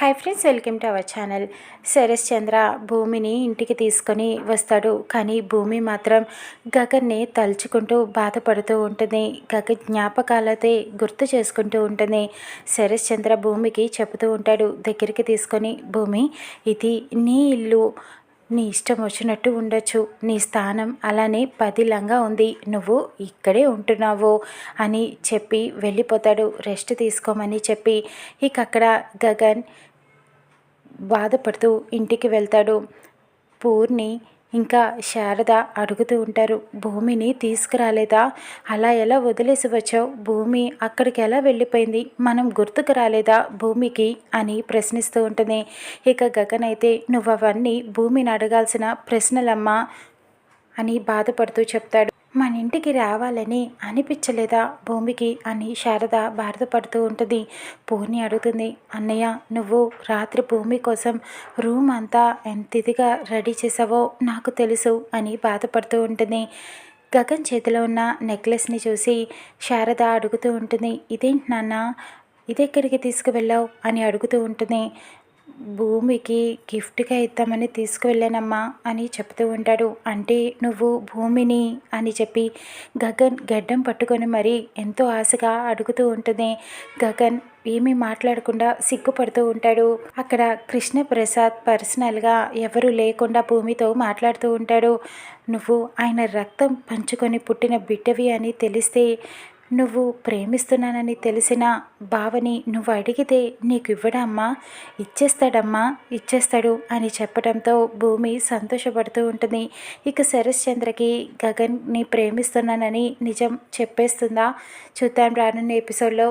Hi friends, welcome to our channel. Sharath Chandra భూమిని ఇంటికి తీసుకొని వస్తాడు. కానీ భూమి మాత్రం గగన్ని తలుచుకుంటూ బాధపడుతూ ఉంటుంది. గగన్ జ్ఞాపకాలతో గుర్తు చేసుకుంటూ ఉంటుంది. శరత్ చంద్ర భూమికి చెబుతూ ఉంటాడు, దగ్గరికి తీసుకొని, భూమి ఇది నీ ఇల్లు, నీ ఇష్టం వచ్చినట్టు ఉండొచ్చు, నీ స్థానం అలానే పదిలంగా ఉంది, నువ్వు ఇక్కడే ఉంటున్నావు అని చెప్పి వెళ్ళిపోతాడు. రెస్ట్ తీసుకోమని చెప్పి ఇక అక్కడ గగన్ బాధపడుతూ ఇంటికి వెళ్తాడు. పూర్ణి ఇంకా శారద అడుగుతూ ఉంటారు, భూమిని తీసుకురాలేదా, అలా ఎలా వదిలేసి వచ్చావు, భూమి అక్కడికి ఎలా వెళ్ళిపోయింది, మనం గుర్తుకు రాలేదా భూమికి అని ప్రశ్నిస్తూ ఉంటుంది. ఇక గగన్ అయితే, నువ్వు అవన్నీ భూమిని అడగాల్సిన ప్రశ్నలమ్మా అని బాధపడుతూ చెప్తాడు. మన ఇంటికి రావాలని అనిపించలేదా భూమికి అని శారద బాధపడుతూ ఉంటుంది. పూర్ణి అడుగుతుంది, అన్నయ్య నువ్వు రాత్రి భూమి కోసం రూమ్ అంతా ఎంత ఇదిగా రెడీ చేసావో నాకు తెలుసు అని బాధపడుతూ ఉంటుంది. గగన్ చేతిలో ఉన్న నెక్లెస్ని చూసి శారద అడుగుతూ ఉంటుంది, ఇదేంటి నాన్న, ఇదెక్కడికి తీసుకువెళ్ళావు అని అడుగుతూ ఉంటుంది. భూమికి గిఫ్ట్గా ఇద్దామని తీసుకువెళ్ళానమ్మా అని చెప్తూ ఉంటాడు. అంటే నువ్వు భూమిని అని చెప్పి గగన్ గడ్డం పట్టుకొని మరీ ఎంతో ఆశగా అడుగుతూ ఉంటుంది. గగన్ ఏమీ మాట్లాడకుండా సిగ్గుపడుతూ ఉంటాడు. అక్కడ కృష్ణప్రసాద్ పర్సనల్గా ఎవరు లేకుండా భూమితో మాట్లాడుతూ ఉంటాడు. నువ్వు ఆయన రక్తం పంచుకొని పుట్టిన బిడ్డవి అని తెలిస్తే, నువ్వు ప్రేమిస్తున్నానని తెలిసిన బావని నువ్వు అడిగితే నీకు ఇవ్వడమ్మా, ఇచ్చేస్తాడమ్మా, ఇచ్చేస్తాడు అని చెప్పడంతో భూమి సంతోషపడుతూ ఉంటుంది. ఇక శరత్ చంద్రకి గగన్ని ప్రేమిస్తున్నానని నిజం చెప్పేస్తుందా, చూద్దాం రానున్న ఎపిసోడ్లో.